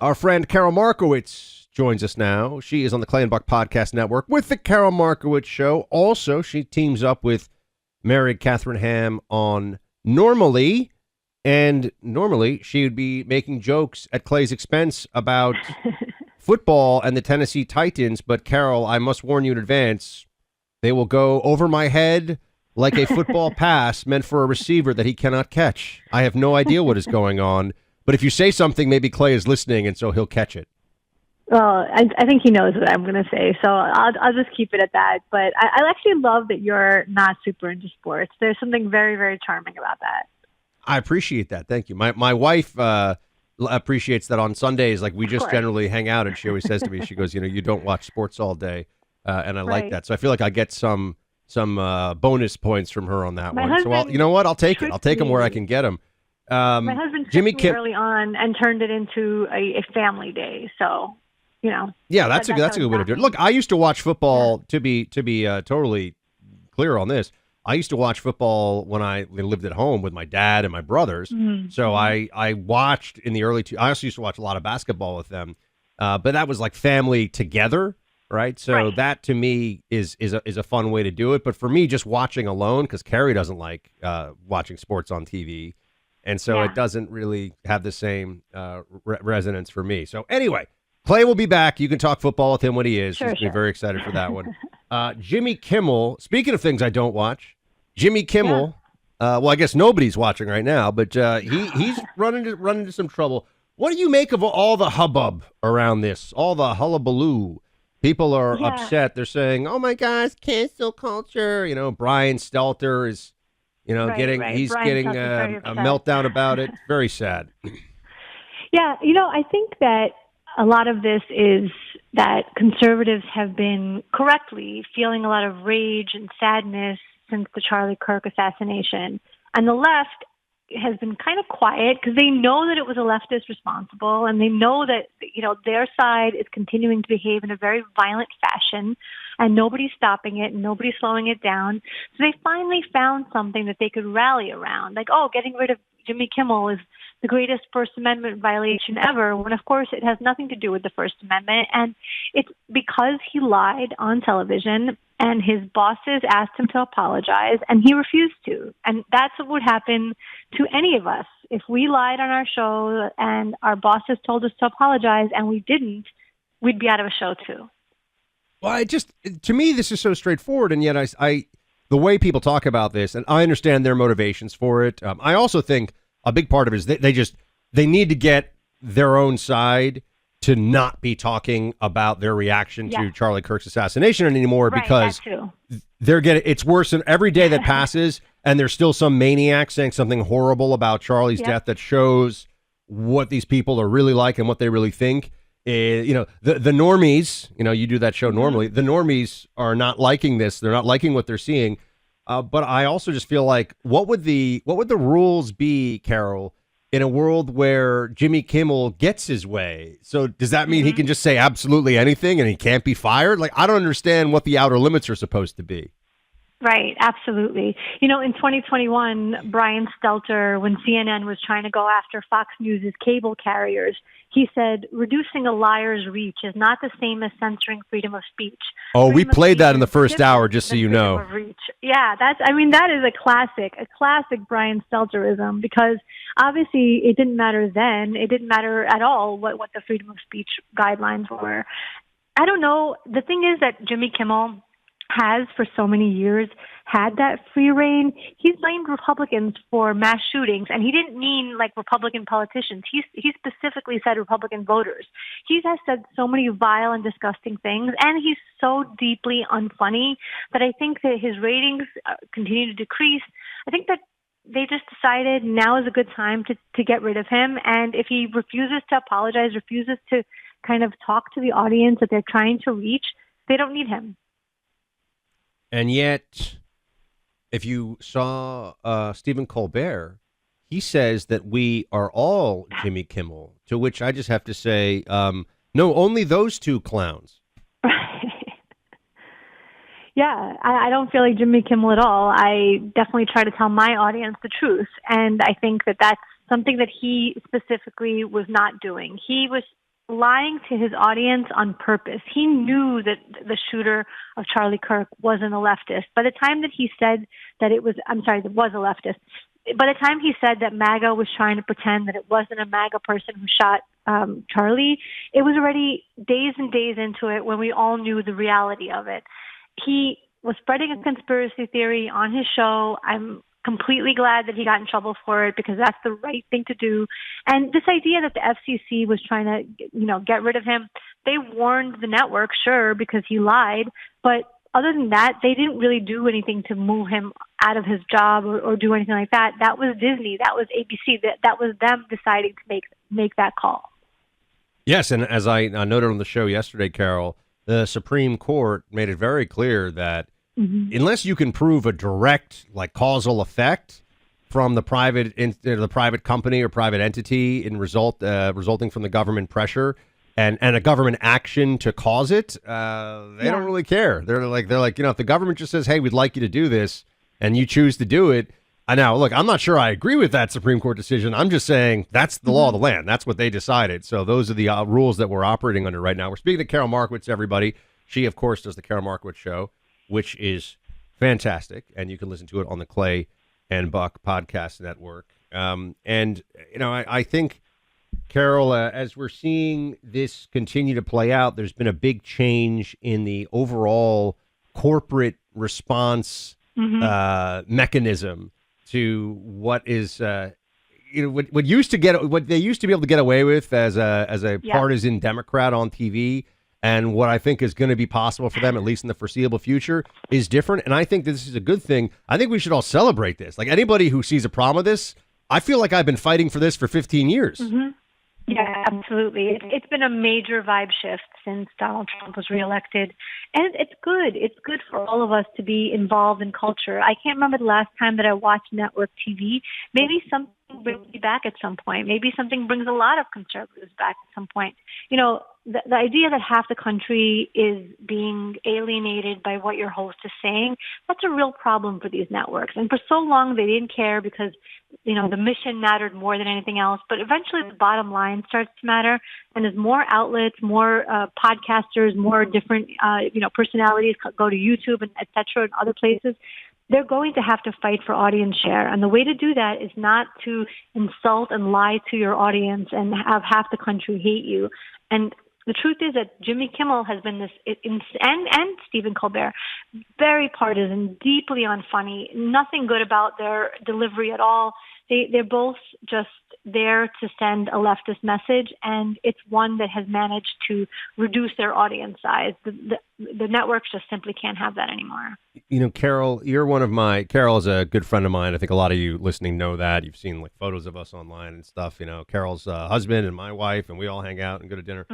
Our friend Karol Markowicz joins us now. She is on the Clay and Buck Podcast Network with the Karol Markowicz Show. Also, she teams up with Mary Catherine Ham on Normally, and normally she would be making jokes at Clay's expense about football and the Tennessee Titans. But Karol, I must warn you in advance, they will go over my head like a football pass meant for a receiver that he cannot catch. I have no idea what is going on. But if you say something, maybe Clay is listening, and so he'll catch it. Well, I think he knows what I'm going to say, so I'll just keep it at that. But I actually love that you're not super into sports. There's something very, very charming about that. I appreciate that. Thank you. My wife appreciates that on Sundays. Like, we just generally hang out, and she always says to me, she goes, you don't watch sports all day, and I like that. So I feel like I get some bonus points from her on that one. So you know what? I'll take it. I'll take them where I can get them. My husband Jimmy Kimmel early on and turned it into a family day. So, Yeah, that's a good way to do it. Look, I used to watch football. To be totally clear on this, I used to watch football when I lived at home with my dad and my brothers. Mm-hmm. So I watched in the early I also used to watch a lot of basketball with them, but that was like family together, right? So that to me is a fun way to do it. But for me, just watching alone, because Carrie doesn't like watching sports on TV. And so it doesn't really have the same resonance for me. So anyway, Clay will be back. You can talk football with him when he is. Sure. He's very excited for that one. Jimmy Kimmel, speaking of things I don't watch, Jimmy Kimmel, well, I guess nobody's watching right now, but he's run into some trouble. What do you make of all the hubbub around this, all the hullabaloo? People are upset. They're saying, oh, my gosh, cancel culture. Brian Stelter is... he's getting a meltdown about it. Very sad. Yeah, I think that a lot of this is that conservatives have been correctly feeling a lot of rage and sadness since the Charlie Kirk assassination. And the left has been kind of quiet because they know that it was a leftist responsible, and they know that, their side is continuing to behave in a very violent fashion, and nobody's stopping it, and nobody's slowing it down. So they finally found something that they could rally around, like, getting rid of Jimmy Kimmel is the greatest First Amendment violation ever, when of course it has nothing to do with the First Amendment. And it's because he lied on television and his bosses asked him to apologize and he refused to. And that's what would happen to any of us. If we lied on our show and our bosses told us to apologize and we didn't, we'd be out of a show too. Well, to me, this is so straightforward. And yet the way people talk about this, and I understand their motivations for it. I also think a big part of it is they need to get their own side to not be talking about their reaction to Charlie Kirk's assassination anymore, because it's worse than every day that passes, and there's still some maniac saying something horrible about Charlie's death that shows what these people are really like and what they really think. The normies, you do that show normally. The normies are not liking this. They're not liking what they're seeing. But I also just feel like, what would the rules be, Karol, in a world where Jimmy Kimmel gets his way? So does that mean he can just say absolutely anything and he can't be fired? Like, I don't understand what the outer limits are supposed to be. Right, absolutely. In 2021, Brian Stelter, when CNN was trying to go after Fox News' cable carriers, he said, reducing a liar's reach is not the same as censoring freedom of speech. Oh, we played that in the first hour, just so you know. Yeah, that is a classic Brian Stelterism, because obviously it didn't matter then. It didn't matter at all what the freedom of speech guidelines were. I don't know. The thing is that Jimmy Kimmel has for so many years had that free reign. He's blamed Republicans for mass shootings, and he didn't mean like Republican politicians. He specifically said Republican voters. He has said so many vile and disgusting things, and he's so deeply unfunny that I think that his ratings continue to decrease. I think that they just decided now is a good time to get rid of him, and if he refuses to apologize, refuses to kind of talk to the audience that they're trying to reach, they don't need him. And yet, if you saw Stephen Colbert, he says that we are all Jimmy Kimmel, to which I just have to say, no, only those two clowns. Yeah, I don't feel like Jimmy Kimmel at all. I definitely try to tell my audience the truth, and I think that that's something that he specifically was not doing. He was lying to his audience on purpose. He knew that the shooter of Charlie Kirk wasn't a leftist. By the time that he said that it was a leftist. By the time he said that MAGA was trying to pretend that it wasn't a MAGA person who shot Charlie, it was already days and days into it when we all knew the reality of it. He was spreading a conspiracy theory on his show. I'm completely glad that he got in trouble for it because that's the right thing to do. And this idea that the FCC was trying to, get rid of him, they warned the network, sure, because he lied. But other than that, they didn't really do anything to move him out of his job or do anything like that. That was Disney. That was ABC. That was them deciding to make that call. Yes, and as I noted on the show yesterday, Karol, the Supreme Court made it very clear that unless you can prove a direct, causal effect from the private company or private entity resulting from the government pressure and a government action to cause it, they don't really care. They're like, if the government just says, "Hey, we'd like you to do this," and you choose to do it. Now, look, I'm not sure I agree with that Supreme Court decision. I'm just saying that's the law of the land. That's what they decided. So those are the rules that we're operating under right now. We're speaking to Karol Markowicz, everybody. She, of course, does the Karol Markowicz Show, which is fantastic, and you can listen to it on the Clay and Buck Podcast Network. I think, Karol, as we're seeing this continue to play out, there's been a big change in the overall corporate response mechanism to what is, what they used to be able to get away with as a partisan Democrat on TV. And what I think is going to be possible for them, at least in the foreseeable future, is different. And I think this is a good thing. I think we should all celebrate this. Like anybody who sees a problem with this, I feel like I've been fighting for this for 15 years. Yeah, absolutely. It's been a major vibe shift since Donald Trump was reelected. And it's good. It's good for all of us to be involved in culture. I can't remember the last time that I watched network TV. Maybe something brings me back at some point. Maybe something brings a lot of conservatives back at some point. The idea that half the country is being alienated by what your host is saying, that's a real problem for these networks. And for so long, they didn't care because, the mission mattered more than anything else. But eventually the bottom line starts to matter. And as more outlets, more podcasters, more different, personalities go to YouTube and et cetera and other places, they're going to have to fight for audience share. And the way to do that is not to insult and lie to your audience and have half the country hate you. And the truth is that Jimmy Kimmel has been and Stephen Colbert, very partisan, deeply unfunny, nothing good about their delivery at all. They're both just there to send a leftist message, and it's one that has managed to reduce their audience size. The networks just simply can't have that anymore. Karol, Karol is a good friend of mine. I think a lot of you listening know that. You've seen photos of us online and stuff. Karol's husband and my wife, and we all hang out and go to dinner.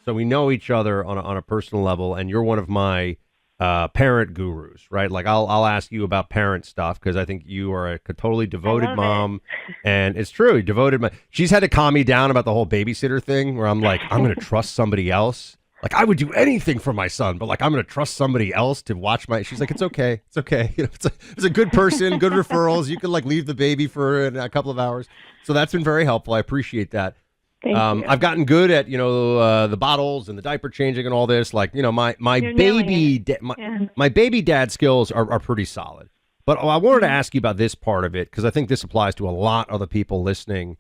So we know each other on a personal level, and you're one of my parent gurus, right? I'll ask you about parent stuff because I think you are a totally devoted mom, and it's true, devoted mom. She's had to calm me down about the whole babysitter thing where I'm like, I'm going to trust somebody else. I would do anything for my son, but I'm going to trust somebody else to watch she's like, it's okay. It's okay. It's a good person, good referrals. You can leave the baby for a couple of hours. So that's been very helpful. I appreciate that. I've gotten good at, the bottles and the diaper changing and all this. My baby dad skills are pretty solid. But I wanted to ask you about this part of it because I think this applies to a lot of the people listening.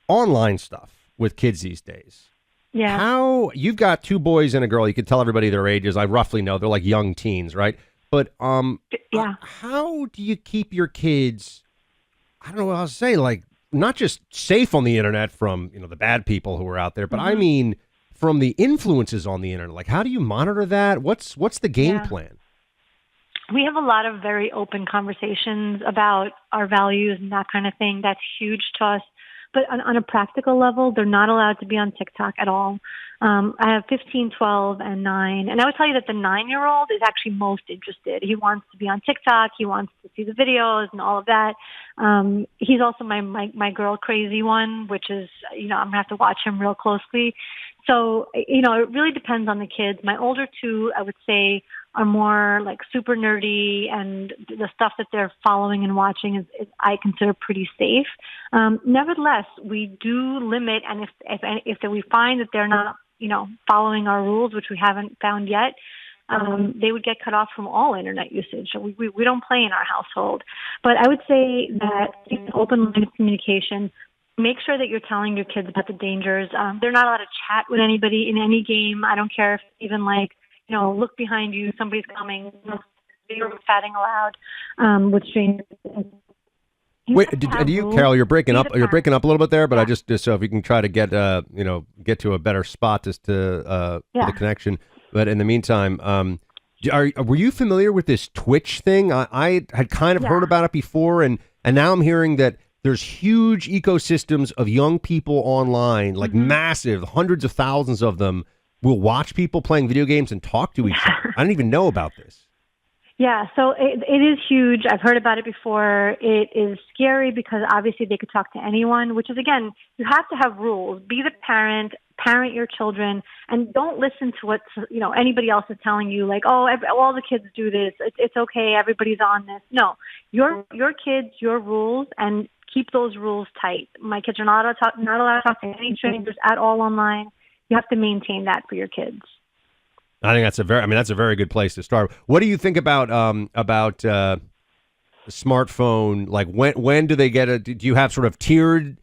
Online stuff with kids these days. Yeah. How you've got two boys and a girl. You can tell everybody their ages. I roughly know they're young teens, right? But how do you keep your kids? I don't know what else to say. Not just safe on the internet from the bad people who are out there, but I mean from the influences on the internet. How do you monitor that? What's the game plan? We have a lot of very open conversations about our values and that kind of thing. That's huge to us. But on a practical level, they're not allowed to be on TikTok at all. I have 15, 12, and 9. And I would tell you that the 9-year-old is actually most interested. He wants to be on TikTok. He wants to see the videos and all of that. He's also my girl crazy one, which is, I'm going to have to watch him real closely. So, it really depends on the kids. My older two, I would say, are more super nerdy, and the stuff that they're following and watching is I consider pretty safe. Nevertheless, we do limit, and if we find that they're not following our rules, which we haven't found yet, they would get cut off from all internet usage. So we don't play in our household. But I would say that open line of communication, make sure that you're telling your kids about the dangers. They're not allowed to chat with anybody in any game. I don't care if even look behind you, somebody's coming. You're chatting aloud with strangers. Wait, Karol? You're breaking up. You're breaking up a little bit there, but I just so if you can try to get to a better spot as to the connection. But in the meantime, were you familiar with this Twitch thing? I had kind of heard about it before, and now I'm hearing that there's huge ecosystems of young people online, like massive, hundreds of thousands of them, will watch people playing video games and talk to each other. I didn't even know about this. Yeah, so it is huge. I've heard about it before. It is scary because obviously they could talk to anyone, which is, again, you have to have rules. Be the parent your children, and don't listen to what anybody else is telling you, like, all the kids do this. It's okay. Everybody's on this. No, your kids, your rules, and keep those rules tight. My kids are not allowed to talk to any strangers at all online. You have to maintain that for your kids. I think that's a very good place to start. What do you think about the smartphone? Like when do they get do you have sort of tiered,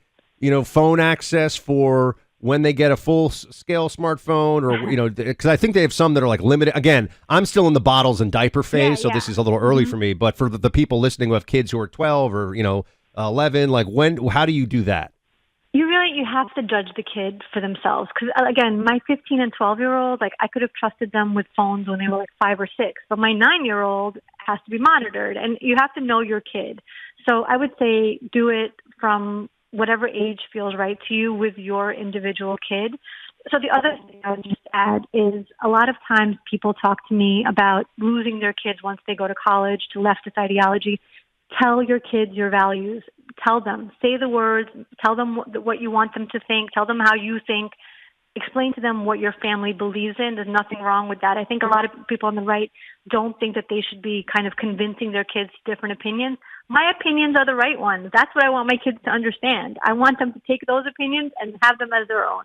phone access for when they get a full scale smartphone, or because I think they have some that are like limited. Again, I'm still in the bottles and diaper phase, so this is a little early for me. But for the people listening who have kids who are 12 or 11, like how do you do that? You have to judge the kid for themselves. Because, again, my 15 and 12-year-old, I could have trusted them with phones when they were 5 or 6. But my 9-year-old has to be monitored. And you have to know your kid. So I would say do it from whatever age feels right to you with your individual kid. So the other thing I would just add is a lot of times people talk to me about losing their kids once they go to college to leftist ideology. Tell your kids your values. Tell them. Say the words. Tell them what you want them to think. Tell them how you think. Explain to them what your family believes in. There's nothing wrong with that. I think a lot of people on the right don't think that they should be kind of convincing their kids different opinions. My opinions are the right ones. That's what I want my kids to understand. I want them to take those opinions and have them as their own.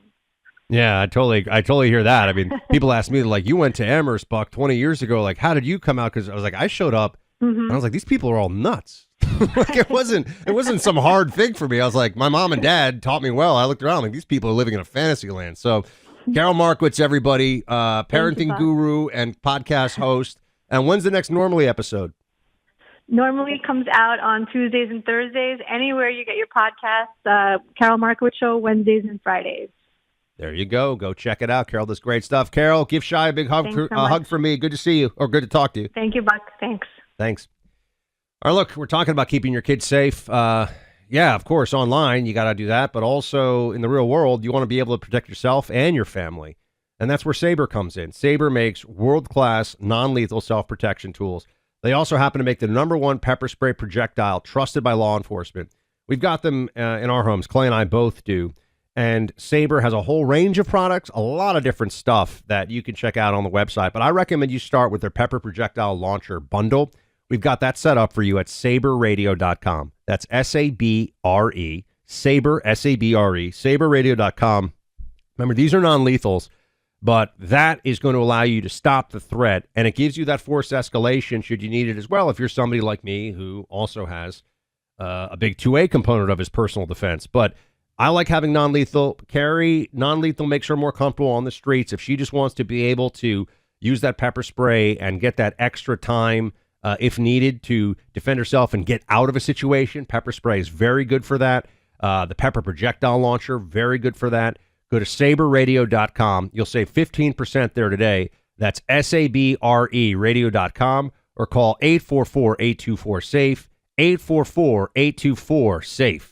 Yeah, I totally hear that. I mean, people ask me, like, you went to Amherst, Buck, 20 years ago. Like, how did you come out? Because I was like, I showed up. And I was like, these people are all nuts. Like it wasn't some hard thing for me. I was like, my mom and dad taught me well. I looked around like these people are living in a fantasy land. So Karol Markowicz, everybody, parenting guru and podcast host. And when's the next Normally episode? Normally comes out on Tuesdays and Thursdays, anywhere you get your podcast. Karol Markowicz Show, Wednesdays and Fridays. There you go. Go check it out. Karol does great stuff. Karol, give Shy a big hug from me. Good to see you, or good to talk to you. Thank you, Buck. Thanks. Thanks. All right, look, we're talking about keeping your kids safe. Yeah, of course, online, you got to do that. But also in the real world, you want to be able to protect yourself and your family. And that's where Saber comes in. Saber makes world-class, non-lethal self-protection tools. They also happen to make the #1 pepper spray projectile trusted by law enforcement. We've got them in our homes. Clay and I both do. And Saber has a whole range of products, a lot of different stuff that you can check out on the website. But I recommend you start with their Pepper Projectile Launcher Bundle. We've got that set up for you at saberradio.com. That's S-A-B-R-E, Saber, S-A-B-R-E, saberradio.com. Remember, these are non-lethals, but that is going to allow you to stop the threat, and it gives you that force escalation should you need it as well if you're somebody like me who also has a big 2A component of his personal defense. But I like having non-lethal. Carrie, non-lethal makes her more comfortable on the streets. If she just wants to be able to use that pepper spray and get that extra time if needed to defend herself and get out of a situation, pepper spray is very good for that. The Pepper Projectile Launcher, very good for that. Go to saberradio.com. You'll save 15% there today. That's S-A-B-R-E radio.com, or call 844-824-SAFE, 844-824-SAFE.